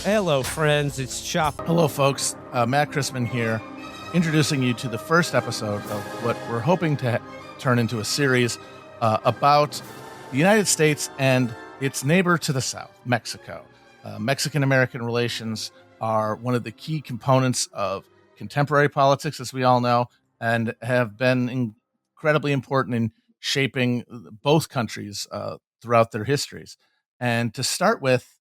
Hello, friends. It's Chapo. Hello, folks. Matt Chrisman here, introducing you to the first episode of what we're hoping to turn into a series about the United States and its neighbor to the south, Mexico. Mexican-American relations are one of the key components of contemporary politics, as we all know, and have been incredibly important in shaping both countries throughout their histories. And to start with,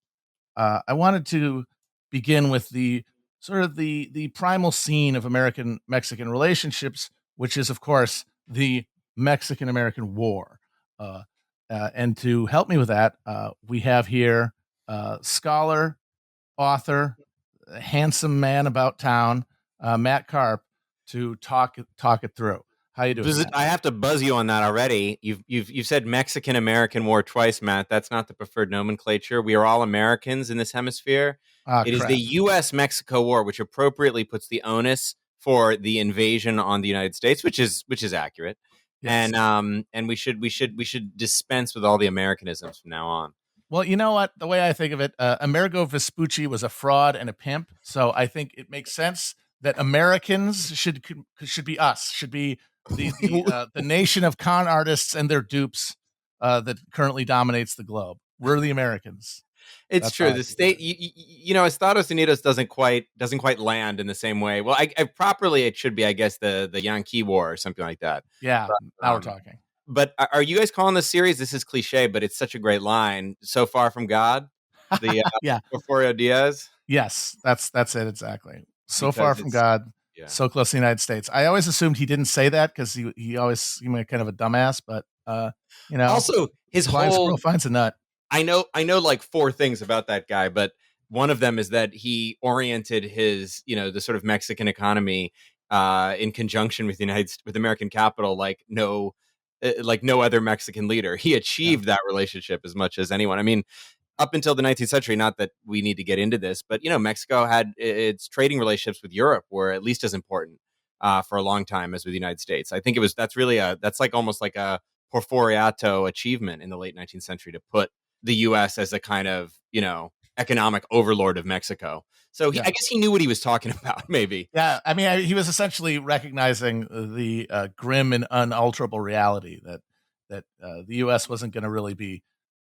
I wanted to begin with the sort of the primal scene of American Mexican relationships, which is, of course, the Mexican American War. Uh, and to help me with that, we have here scholar, author, handsome man about town, Matt Karp, to talk it through. How you doing, Matt? I have to buzz you on that already. You've said Mexican American War twice, Matt. That's not the preferred nomenclature. We are all Americans in this hemisphere. Ah, It is the crap. U.S. Mexico War, which appropriately puts the onus for the invasion on the United States, which is accurate. Yes. And we should dispense with all the Americanisms from now on. Well, you know what? The way I think of it, Amerigo Vespucci was a fraud and a pimp. So I think it makes sense that Americans should be us, should be the nation of con artists and their dupes that currently dominates the globe. We're the Americans. It's That's how true. I The think of state, it. Estados Unidos doesn't quite land in the same way. Well, properly it should be, I guess, the Yankee War or something like that. Yeah, But, now we're talking. are you guys calling this series? This is cliche, but it's such a great line. So far from God, the Yeah. Porfirio Diaz, Yes, that's it exactly. So far because from it's God, yeah. so close to the United States. I always assumed he didn't say that because he always seemed like kind of a dumbass, but you know, Also, his blind squirrel whole finds a nut. I know like four things about that guy, but one of them is that he oriented his, the sort of Mexican economy in conjunction with with American capital like no other Mexican leader. He Yeah. achieved that relationship as much as anyone. I mean, up until the 19th century, not that we need to get into this, but Mexico had its trading relationships with Europe were at least as important for a long time as with the United States. I think that's like almost like a Porfiriato achievement in the late 19th century to put the U.S. as a kind of economic overlord of Mexico. So I Yeah. guess he knew what he was talking about. Maybe. Yeah, I mean, he was essentially recognizing the grim and unalterable reality that the U.S. wasn't going to really be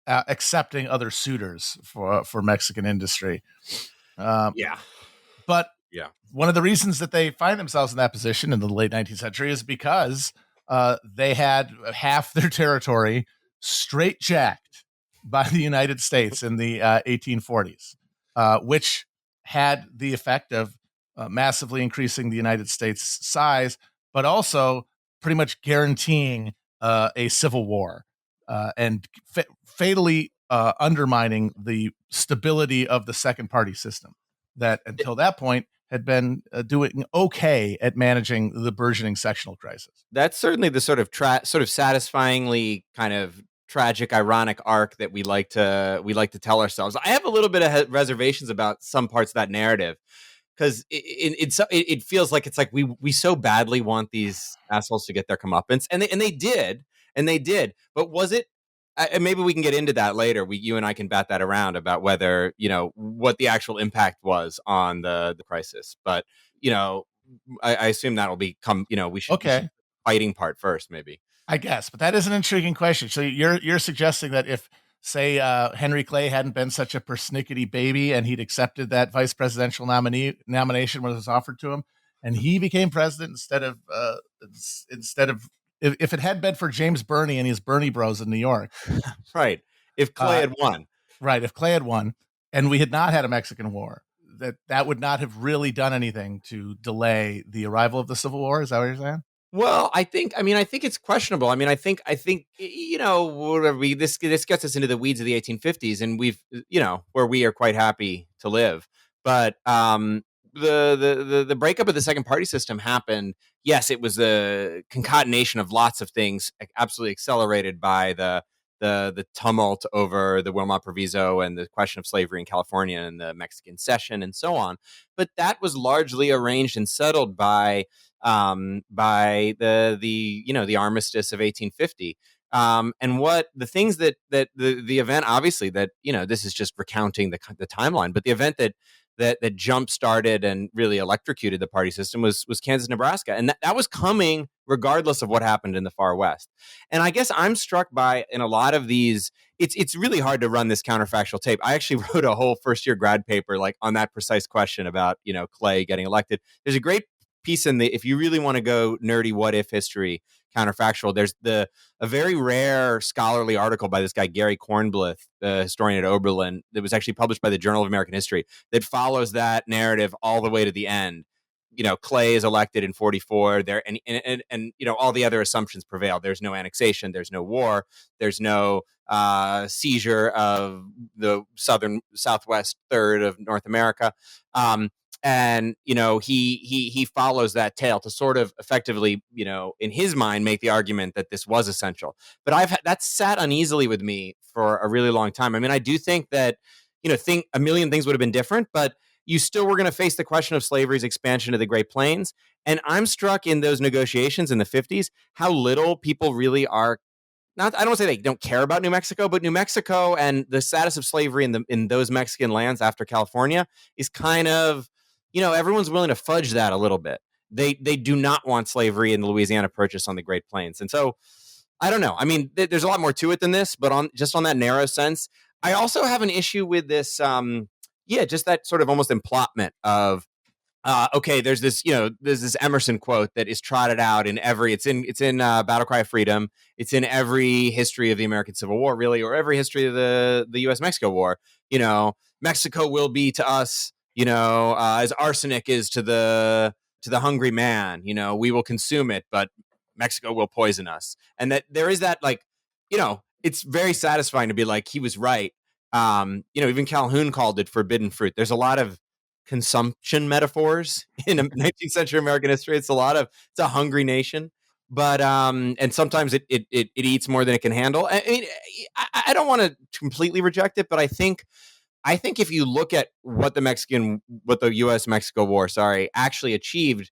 accepting other suitors for Mexican industry. Um, Yeah. but Yeah. one of the reasons that they find themselves in that position in the late 19th century is because they had half their territory straitjacked by the United States in the 1840s, which had the effect of massively increasing the United States' size, but also pretty much guaranteeing a civil war and fatally undermining the stability of the second party system that until that point had been doing okay at managing the burgeoning sectional crisis. That's certainly the sort of satisfyingly kind of tragic, ironic arc that we like to tell ourselves. I have a little bit of reservations about some parts of that narrative because it feels like it's like we so badly want these assholes to get their comeuppance, and they did. But was it? And maybe we can get into that later. You and I can bat that around about whether what the actual impact was on the crisis. But you know, I assume that'll become. We should Okay, fighting part first, maybe. I guess, but that is an intriguing question. So you're suggesting that if, say, Henry Clay hadn't been such a persnickety baby and he'd accepted that vice presidential nomination when it was offered to him, and he became president instead of if it had been for James Burney and his Bernie Bros in New York, Right. If Clay uh, had won, right? If Clay had won and we had not had a Mexican War, that would not have really done anything to delay the arrival of the Civil War. Is that what you're saying? well, I think it's questionable. I think whatever this gets us into the weeds of the 1850s, and where we are quite happy to live. But the breakup of the second party system happened. Yes, it was a concatenation of lots of things, absolutely accelerated by the tumult over the Wilmot Proviso and the question of slavery in California and the Mexican Cession and so on. But that was largely arranged and settled by the armistice of 1850. And what the things that the event, obviously, that this is just recounting the timeline, but the event that jump started and really electrocuted the party system was Kansas, Nebraska, and that was coming regardless of what happened in the far west. And I guess I'm struck by, in a lot of these, it's really hard to run this counterfactual tape. I actually wrote a whole first year grad paper like on that precise question about Clay getting elected. There's a great piece in the, if you really want to go nerdy what if history counterfactual, there's a very rare scholarly article by this guy Gary Kornblith, the historian at Oberlin, that was actually published by the Journal of American History, that follows that narrative all the way to the end. Clay is elected in 44 there, and all the other assumptions prevail. There's no annexation, there's no war, there's no seizure of the southwest third of North America. And he follows that tale to sort of effectively, in his mind, make the argument that this was essential. But that's sat uneasily with me for a really long time. I mean, I do think that think a million things would have been different, but you still were going to face the question of slavery's expansion to the Great Plains. And I'm struck in those negotiations in the 50s how little people really are. Not, I don't want to say they don't care about New Mexico, but New Mexico and the status of slavery in those Mexican lands after California is kind of, everyone's willing to fudge that a little bit. They do not want slavery in the Louisiana Purchase on the Great Plains. And so I don't know. I mean, there's a lot more to it than this, but on that narrow sense, I also have an issue with this. Just that sort of almost implotment of, okay, there's this Emerson quote that is trotted out in every, it's in Battle Cry of Freedom. It's in every history of the American Civil War, really, or every history of the U.S.-Mexico War. Mexico will be to us, as arsenic is to the hungry man. We will consume it, but Mexico will poison us. And that there is that, like, it's very satisfying to be like, he was right. Even Calhoun called it forbidden fruit. There's a lot of consumption metaphors in 19th century American history. It's a hungry nation, but and sometimes it eats more than it can handle. I mean, I don't want to completely reject it, but I think if you look at what the U.S. Mexico War, actually achieved,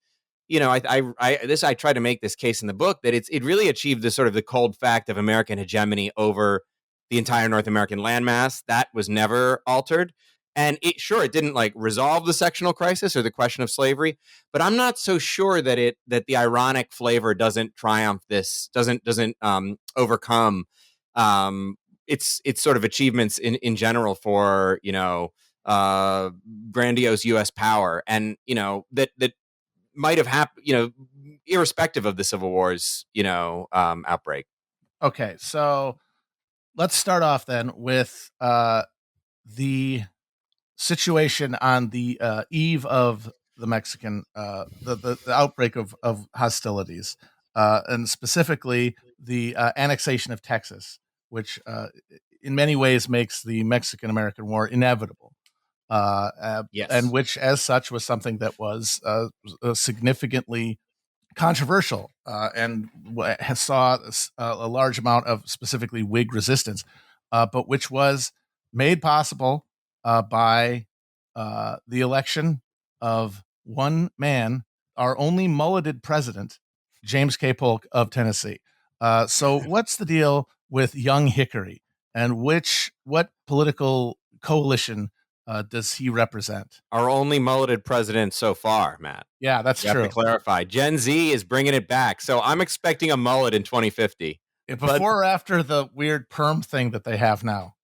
I try to make this case in the book that it really achieved the sort of the cold fact of American hegemony over the entire North American landmass. That was never altered. And it didn't like resolve the sectional crisis or the question of slavery, but I'm not so sure that the ironic flavor doesn't triumph doesn't overcome its sort of achievements in general for grandiose U.S. power, and that might have happened irrespective of the Civil War's outbreak. Okay, so let's start off then with the situation on the eve of the Mexican the outbreak of hostilities, and specifically the annexation of Texas, which in many ways makes the Mexican-American War inevitable, Yes. and which, as such, was something that was significantly controversial, and saw a large amount of specifically Whig resistance, but which was made possible by the election of one man, our only mulleted president, James K. Polk of Tennessee. So what's the deal with Young Hickory, and what political coalition does he represent? Our only mulleted president so far, Matt. Yeah, that's You true. have to clarify. Gen Z is bringing it back, so I'm expecting a mullet in 2050. Before or after the weird perm thing that they have now?